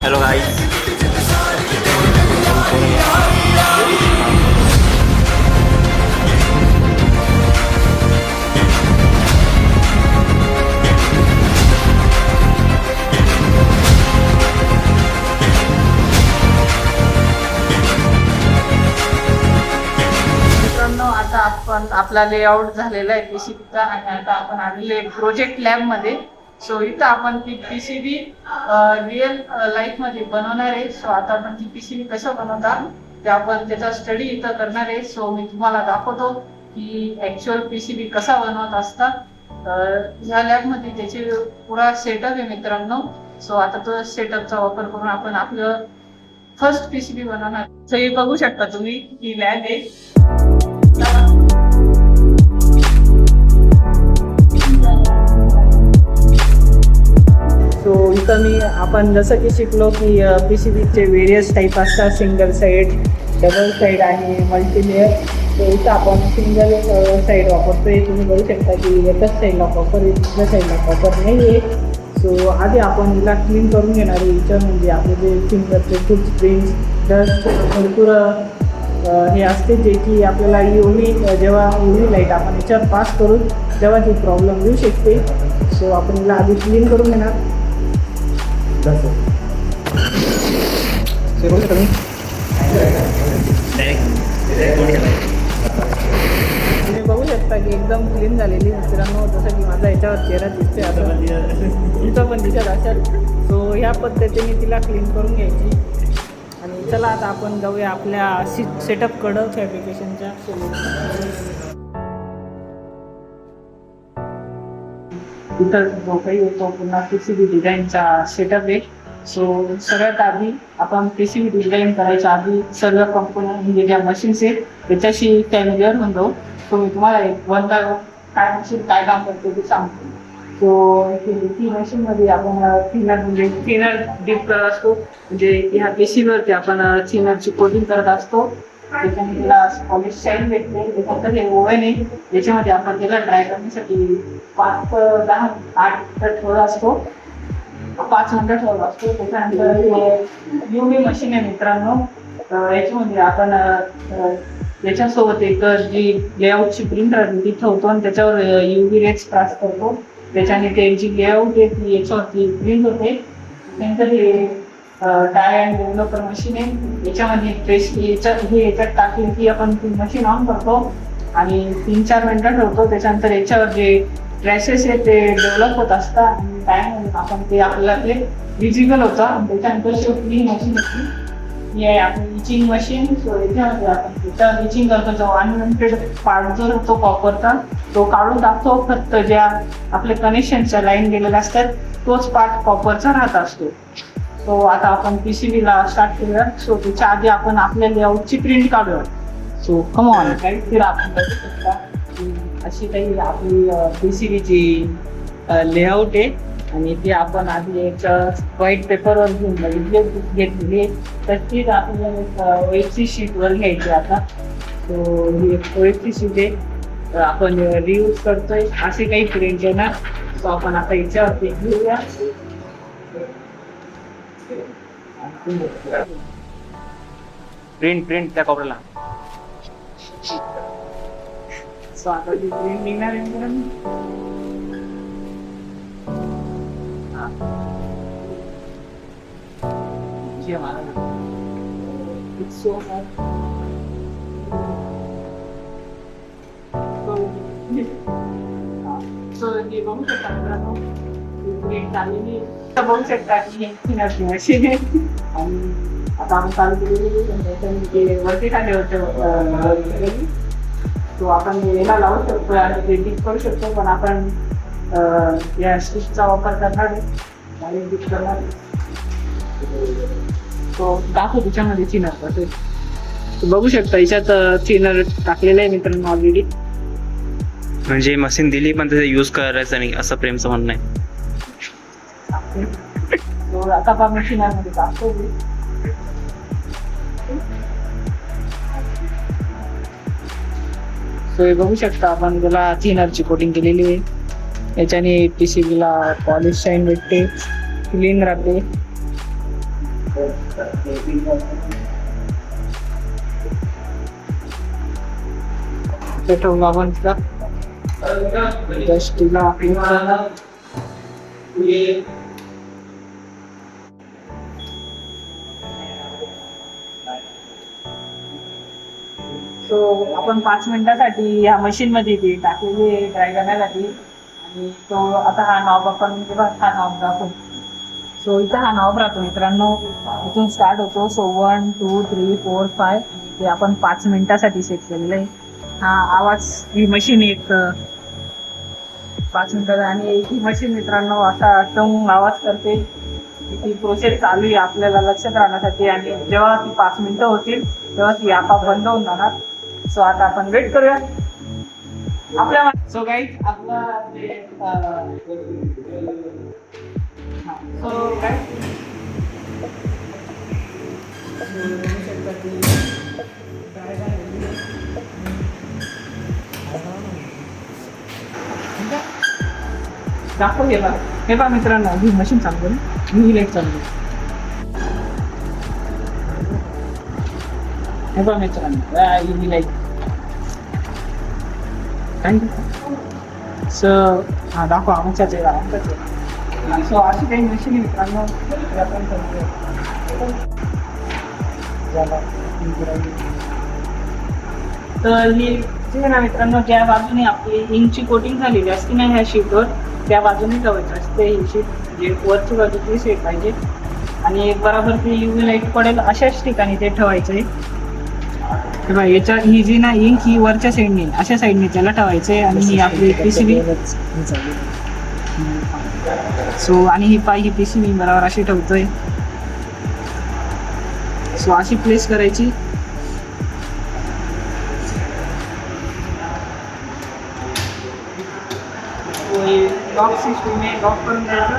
Hello guys, मित्रांनो, आता आपण आपला लेआउट झालेला आहे पीसीबीचा आणि आता आपण आलेले प्रोजेक्ट लॅब मध्ये. सो इथं आपण ती पीसीबी रिअल लाईफ मध्ये बनवणार आहे. सो आता आपण ती पीसीबी कसं बनवतात ते आपण त्याचा स्टडी इथं करणार आहे. सो मी तुम्हाला दाखवतो की ऍक्च्युअल पीसीबी कसा बनवत असतात. ह्या लॅब मध्ये त्याचे पुरा सेटअप आहे मित्रांनो. सो आता तो सेटअपचा वापर करून आपण आपलं फर्स्ट पीसीबी बनवणार. सो हे बघू शकता तुम्ही, ही लॅब आहे. सो इथं आपण जसं की शिकलो की पीसीबीचे वेरियस टाईप असतात, सिंगल साईड, डबल साईड आणि मल्टीलेअर. तर इथं आपण सिंगल साईड वापरतोय. तुम्ही बघू शकता की एकच साईडला कॉपर आहे, दुसऱ्या साईडला कॉपर नाही आहे. सो आधी आपण हिला क्लीन करून घेणार आहे. हिचं म्हणजे आपले जे फिंगरचे फुटप्रिंट्स, डस्ट, भरपूर हे असते जे की आपल्याला जेव्हा UV लाईट आपण याच्यावर पास करू तेव्हा ती प्रॉब्लेम येऊ शकते. सो आपण हिला आधी क्लीन करून घेणार. तुम्ही बघू शकता की एकदम क्लीन झालेली मित्रांनो, जसं की माझा याच्यावर चेहरा दिसते, आता इथं पण दिसत असेल. सो ह्या पद्धतीने तिला क्लीन करून घ्यायची. आणि चला आता आपण जाऊया आपल्या सेटअपकडं फॅब्रिकेशनच्या. इथं जो काही येतो पुन्हा पीसीबी डिझाईनचा सेटअप आहे. सो सगळ्यात आधी आपण पीसीबी डिझाईन करायच्या आधी सर्व कंपोनंट म्हणजे ज्या मशीन्स आहेत त्याच्याशी फॅमिलियर होतो. सो मी तुम्हाला एक वन बाय वन काय मशीन काय काम करते ते सांगतो. सो ती मशीनमध्ये आपण थिनर डीप करत असतो. म्हणजे ह्या पीसीबीवरती आपण थिनरची कोटिंग करत असतो. त्याच्याने त्याला पॉलिश शाईन भेटते. त्याच्यानंतर हे ओव्हन आहे, याच्यामध्ये आपण त्याला ड्राय करण्यासाठी 5 ते 8 मिनिट ठेवला असतो. 5 मिनिटं ठेवला असतो. त्याच्यानंतर UV मशीन आहे मित्रांनो. याच्यामध्ये आपण याच्यासोबत एक जी लेआउटची प्रिंटर ती ठेवतो आणि त्याच्यावर UV रेज पास करतो. त्याच्याने ते जी लेआउट आहे ती याच्यावरती प्रिंट होते. त्यानंतर हे डाय अँड डेव्हलपर मशीन आहे. याच्यामध्ये याच्यात टाकली की आपण ती मशीन ऑन करतो आणि 3-4 मिनिटं ठेवतो. त्याच्यानंतर याच्यावर जे ट्रॅसेस आहे ते डेव्हलप होत असतात आणि टाइम आपण ते आपल्याला ते विजिबल होतं. आणि त्याच्यानंतर शेवटी ही मशीन ही आहे आपली इचिंग मशीन. सो याच्यामध्ये आपण त्याच्यावर इचिंग करतो. जो अनवॉन्टेड पार्ट जो होतो कॉपरचा तो काढून टाकतो. फक्त ज्या आपल्या कनेक्शनच्या लाईन गेलेल्या असतात तोच पार्ट कॉपरचा राहत असतो. सो आता आपण पीसीबीला स्टार्ट करूया. सो त्याच्या आधी आपण आपल्या लेआउटची प्रिंट काढूया. सो कम ऑन काही फिर आपण बघू शकता अशी काही आपली पीसीबीची लेआउट आहे. आणि ती आपण आधी एक व्हाईट पेपरवर घेतलेली आहे. तर तीच आपल्याला OHC शीटवर घ्यायची आता. सो ही एक OHC शीट आहे, आपण रियूज करतोय. असे काही प्रिंट आहे ना. सो आपण आता याच्यावरती घेऊया. प्रिंट त्या कॉपऱ्याला. सो आता ती प्रिंट निघणार आहे मित्रांनो. बघू शकता मित्रांनो, प्रिंट आलेली बघू शकता की थिनरची मशीन आहे. आणि आता आम्ही चालू केलेली वरती खाली होते. तो आपण याला लावू शकतो आणि ते डिप करू शकतो. पण आपण या स्टिचचा वापर करणार आहे आणि डिप करणार. तो दाखव त्याच्यामध्ये थिनर कसं बघू शकता. याच्यात थिनर टाकलेलं आहे मित्रांनो ऑलरेडी. म्हणजे मशीन दिली पण त्याचा यूज करायचा नाही असं प्रेमचं म्हणणं आहे. आता आपण मशीनमध्ये टाकतो. सो हे बघू शकता आपण त्याला थिनरची कोटिंग केलेली आहे. याच्याने पीसीबीला पॉलिश शाईन भेटते, क्लीन राहते. ठेवलं आपण तिला दष्टीला सो आपण 5 मिनिटासाठी ह्या मशीन मध्ये ती टाकलेली ड्राय करण्यासाठी आणि तो आता हा नॉब आपण हा नॉब दाखवू. सो इथं हा नॉब राहतो मित्रांनो, इथून स्टार्ट होतो. सो 1 2 3 4 5 ते आपण 5 मिनिटासाठी सेट केलेलं आहे. हा आवाज ही मशीन एक 5 मिनिटाचा आणि ही मशीन मित्रांनो असा टंग आवाज करते. ती प्रोसेस चालू आहे आपल्याला लक्षात राहण्यासाठी आणि जेव्हा ती 5 मिनिटं होतील तेव्हा ती आपोआप बंद होऊन जाणार. सो आता आपण वेट करूया आपल्या. सो गाईज आपला सो काय दाखव हे बा मित्रांनो, ही मशीन चालू आहे, ही लाईट चालू आहे. हे बा मित्रांनो, ही लाईट सो हा दाखवा आमच्याच आहे. सो अशी काही मशीन आहे मित्रांनो आपण तर ही जे ना मित्रांनो, ज्या बाजूने आपली इंकची कोटिंग झालेली असते ना ह्या शीटवर, त्या बाजूने ठेवायची असते ही शीट. म्हणजे वरची बाजू ती सेट पाहिजे आणि बरोबर ती UV लाईट पडेल अशाच ठिकाणी ते ठेवायचं आहे. तेव्हा याच्या ही जी ना इंक ही वरच्या साईडने अशा साईडने त्याला ठेवायचं आहे आणि ही आपली PCB. सो आणि ही PCB बरोबर अशी ठेवतोय. सो अशी प्लेस करायची. लॉक सिस्टीम आहे, लॉक करून द्यायचं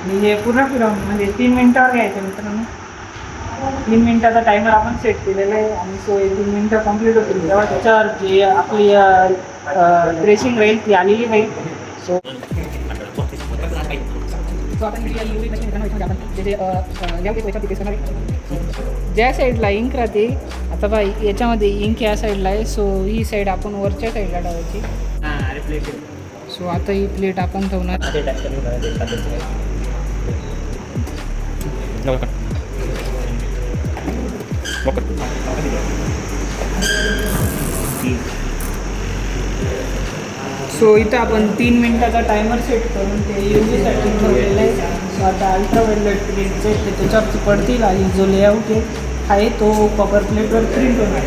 आणि हे पूर्ण फिरवून म्हणजे 3 मिनिटावर घ्यायचं मित्रांनो. 3 मिनिटाचा टायमर आपण सेट केलेला आहे आणि सो 3 मिनिटं कम्प्लीट होतील तेव्हा त्याच्यावर जे आपली ड्रेसिंग राहील ती आलेली राहील. सो ज्या साईडला इंक राहते, आता बाई याच्यामध्ये इंक या साईडला आहे. सो ही साईड आपण वरच्या साईडला ठेवायची. सो आता ही प्लेट आपण ठेवणार. सो इथं आपण 3 मिनिटाचा टायमर सेट करून ते UV साठी ठेवलेलं आहे. सो आता अल्ट्राव्हायोलेट प्लेटचे त्याच्यावरती पडतील आणि जो लेआउट आहे तो कॉपर प्लेटवर प्रिंट होणार.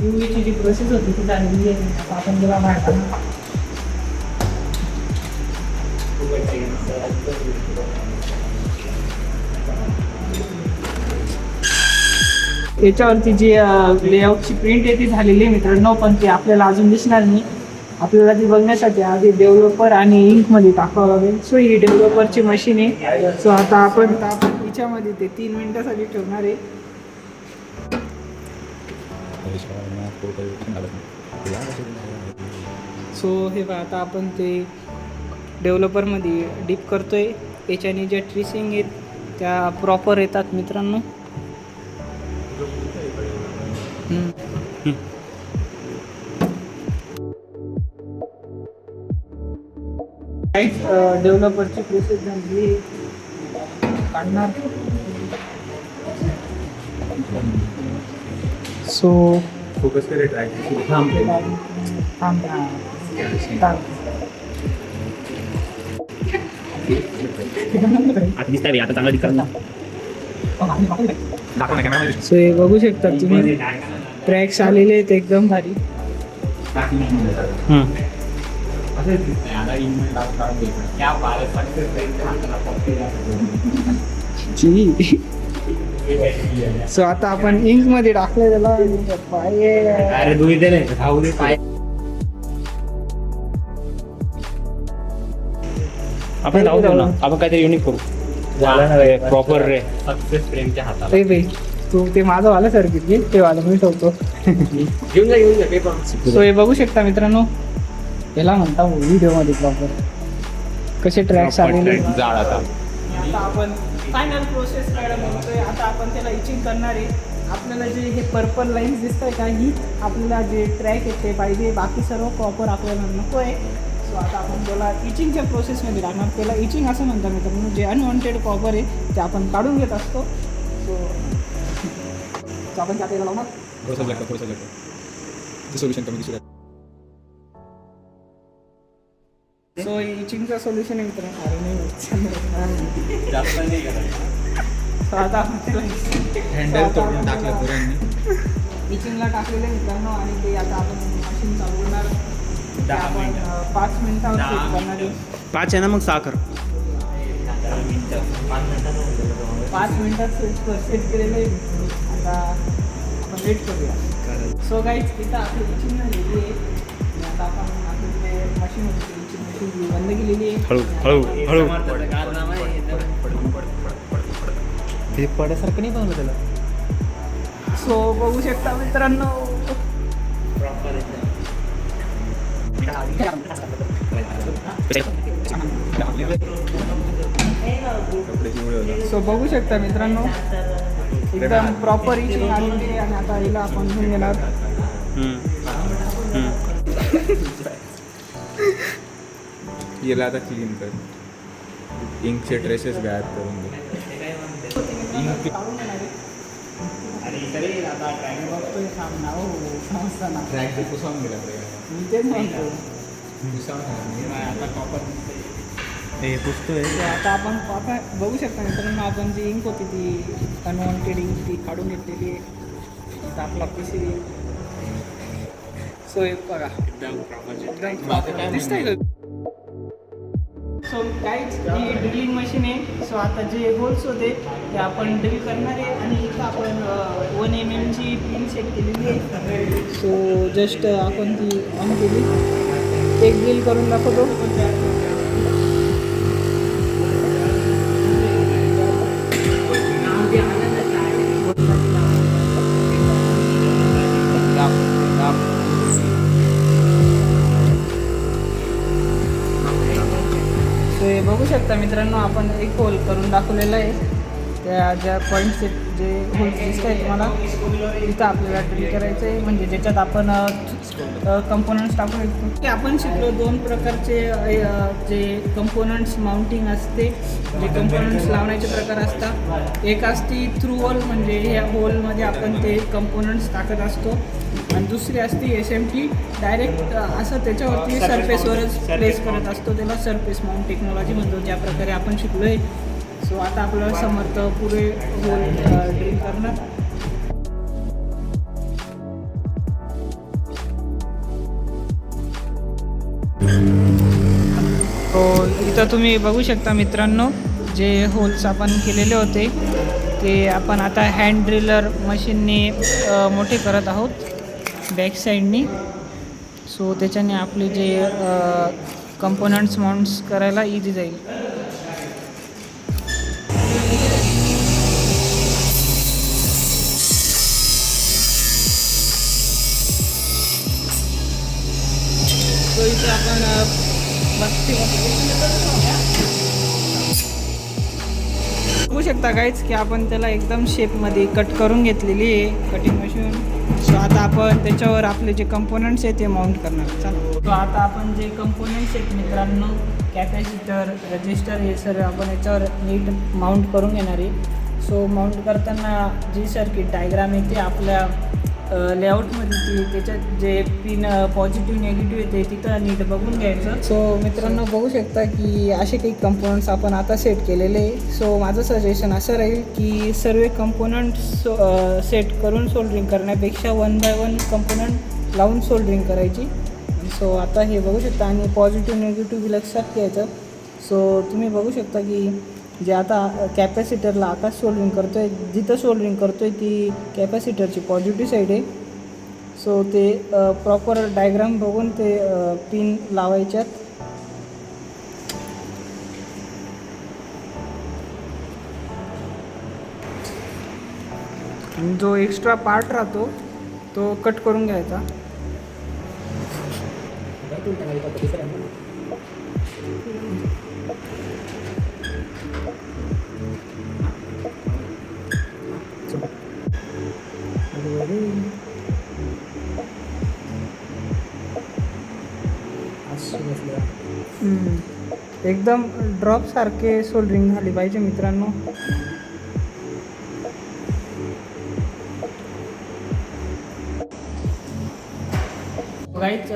UVची जी प्रोसेस होती ती झालेली आहे. आता आपण जेव्हा बाहेर याच्यावरती जी लेआउटची प्रिंट आहे ती झालेली आहे मित्रांनो, पण ती आपल्याला अजून दिसणार नाही. आपल्याला ती बघण्यासाठी आधी डेव्हलपर आणि इंकमध्ये टाकावं लागेल. सो ही डेव्हलपरची मशीन आहे. सो आता आपण हिच्यामध्ये ते 3 मिनिटासाठी ठेवणार आहे. सो हे बघा आता आपण ते डेव्हलपरमध्ये डीप करतोय. याच्याने ज्या ट्रेसिंग आहेत त्या प्रॉपर येतात मित्रांनो. डेव्हलपरची प्रोसेस झाली काढणार. सो फोकस करे ट्राय थांब आता दिसतंय आता चांगला दिसत ना. सो हे बघू शकता तुम्ही, ट्रॅक्स आलेले आहेत एकदम भारी. सो आता आपण इंक मध्ये टाकले त्याला. अरे दुई दे नाही खाऊ दे पाय. आपण जाऊ देऊ ना, आपण काहीतरी युनिक करू. झालं ना रे प्रॉपर रे सक्सेस फ्रेमच्या हाताला. ए बाई तू ते माझं वाला सर्किट घे, ते वाला मी ठेवतो. घेऊन जा पेपर. सो हे बघू शकता मित्रांनो, याला म्हणता व्हिडिओ मध्ये प्रॉपर कसे ट्रॅक्स आलेले. जाळ आता आणि आता आपण फायनल प्रोसेस करायला म्हणतोय. आता आपण त्याला इचिंग करणार आहे. आपल्याला जे हे पर्पल लाईन्स दिसत आहे का, ही आपल्याला जे ट्रॅक येते पाहिजे, बाकी सर्व प्रॉपर आपल्याला नको आहे. सो आता आपण त्याला इचिंगच्या प्रोसेसमध्ये टाकणार. त्याला इचिंग असं म्हणतात मित्रांनो. जे अनवॉन्टेड कॉपर आहे ते आपण काढून घेत असतो. सो आपण त्या तेला लावणार. थोडंसं ते सोल्युशन कमी दिसू सो इचिंगचं सोल्युशन आहे मित्रांनो. अरे नाही जास्त नाही करत. सो आता आपण त्याला हँडल तोडून टाकलं पुरांनी. इचिंगला टाकलेलं आहे मित्रांनो. आणि ते आता आपण मशीन चालू करणार. ते आपण 5 मिनिटावर सेट करणार आहे. 5 आहे ना मग साखर. 5 मिनिटात सेट केलेलं आहे. आता आपण वेट करूया. सो गाईज तिथं आपली इचिंग झालेली आहे. आणि आता आपण आपली जे मशीन होती इचिंग मशीन बंद केलेली आहे. हळू ते पड्यासारखं नाही पाहिलं त्याला. सो बघू शकता मित्रांनो. सो बघू शकता मित्रांनो, एकदम प्रॉपर इचिंग आलेली आहे. आणि आता हिला आपण घेऊन घेणार. याला आता क्लीन कर. इंकचे ट्रेसेस गायब करून दे. काढून घेणार आहे. आणि तरी आता ट्रॅक बघतोय सामना. हो समजतं ना. ट्रॅक ते पुसावून गेला मी तेच म्हणतो. आता कॉपर हे पुसतोय. तर आता आपण आता बघू शकता मित्रांनो, आपण जी इंक होती ती अनवॉन्टेड इंक ती काढून घेतलेली आहे. आता आपला पीसी. सो एक बघा एकदम दिसतंय का. सो गाईज ही ड्रिलिंग मशीन आहे. सो आता जे होल्स होते ते आपण ड्रिल करणार आहे. आणि इथं आपण 1 mm ची पिन सेट केलेली आहे. सो जस्ट आपण ती ऑन केली. एक ड्रिल करून दाखवतो. ते बघू शकता मित्रांनो, आपण एक होल करून दाखवलेलं आहे. त्या ज्या पॉईंट्स जे होल्स दिसत आहेत तुम्हाला तिथं आपल्याला ड्रिल करायचं आहे. म्हणजे ज्याच्यात आपण कंपोनंट्स टाकू शकतो. ते आपण शिकलो 2 प्रकारचे जे कंपोनंट्स माउंटिंग असते, जे कंपोनंट्स लावण्याचे प्रकार असतात. एक असती थ्रू होल, म्हणजे ह्या होलमध्ये आपण ते कंपोनंट्स टाकत असतो. आणि दुसरी असते SMT, डायरेक्ट असं त्याच्यावरती सरफेसवरच प्लेस करत असतो. त्याला सरफेस माउंट टेक्नॉलॉजी म्हणतो, ज्या प्रकारे आपण शिकलो आहे. सो आता आपल्याला समर्थ पुरे होल ड्रिल करणार. तो इथं तुम्ही बघू शकता मित्रांनो, जे होल्स आपण केलेले होते ते आपण आता हँड ड्रिलर मशीनने मोठे करत आहोत बॅक साईडनी. सो त्याच्याने आपले जे कंपोनंट्स माउंट्स करायला इझी जाईल. तो इथे आपण बघू शकता गाईज की आपण त्याला एकदम शेपमध्ये कट करून घेतलेली आहे कटिंग मशीन. सो आता आपण त्याच्यावर आपले जे कंपोनंट्स आहेत ते माउंट करणार. चला. सो आता आपण जे कंपोनंट्स आहेत मित्रांनो, कॅपॅसिटर, रजिस्टर, हे सर्व आपण याच्यावर नीट माउंट करून घेणार आहे. सो माउंट करताना जी सर्किट डायग्राम आहे ते आपल्या लेआउटमध्ये ती त्याच्यात जे पिन पॉझिटिव्ह निगेटिव्ह येते तिथं नीट बघून घ्यायचं. सो मित्रांनो बघू शकता की असे काही कंपोनंट्स आपण आता सेट केलेले आहे. सो माझं सजेशन असं राहील की सर्व कंपोनंट्स सेट करून सोल्डरिंग करण्यापेक्षा 1 by 1 कंपोनंट लावून सोल्डरिंग करायची. सो आता हे बघू शकता. आणि पॉझिटिव्ह निगेटिव्ह लक्षात घ्यायचं. सो तुम्ही बघू शकता की जे आता कॅपॅसिटरला आता सोल्डरिंग करतो आहे, जिथं सोल्डरिंग करतो आहे ती कॅपॅसिटरची पॉझिटिव्ह साईड आहे. सो ते प्रॉपर डायग्राम बघून ते पिन लावायच्यात. जो एक्स्ट्रा पार्ट राहतो तो कट करून घ्यायचा. एकदम ड्रॉप सारखे सोल्डरिंग झाली पाहिजे मित्रांनो. गाईच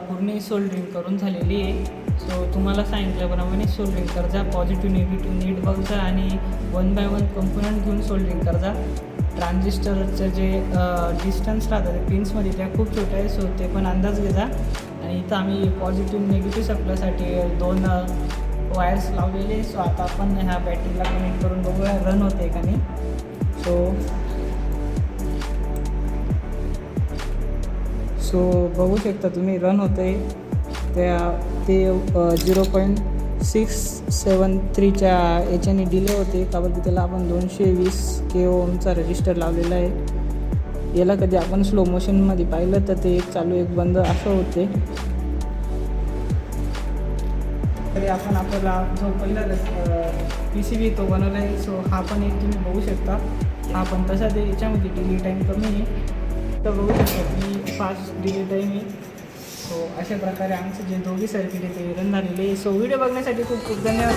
पूर्ण सोल्डरिंग करून झालेली आहे. सो तुम्हाला सांगितल्याप्रमाणे सोल्डरिंग करजा, पॉझिटिव्ह निगेटिव्ह नीट बघजा आणि 1 बाय 1 कंपोनंट घेऊन सोल्डरिंग करजा. ट्रान्झिस्टरचं जे डिस्टन्स राहतं ते पिन्समध्ये त्या खूप छोट्या आहे, सो ते पण अंदाज घेजा. आणि इथं आम्ही पॉझिटिव्ह निगेटिव्ह सप्लायसाठी 2 वायर्स लावलेले. सो आता आपण ह्या बॅटरीला कनेक्ट करून बघूया रन होते का नाही. सो बघू शकता तुम्ही रन होतं आहे. ते 0.673च्या याच्याने डिले होते का बरं, त्याला आपण 220 k ओमचा रजिस्टर लावलेला आहे. याला कधी आपण स्लो मोशनमध्ये पाहिलं तर ते एक चालू एक बंद असं होते. तरी आपण आपल्याला जो पहिला PCB तो बनवला आहे. सो हा पण एक तुम्ही बघू शकता. हा पण तसा ते याच्यामध्ये डिले टाईम कमी आहे. तर बघू शकता तुम्ही फास्ट डिले टाईम आहे. सो अशा प्रकारे आमचे जे दोघी सर्किट आहे ते रन झालेले. सो व्हिडिओ बघण्यासाठी खूप खूप धन्यवाद.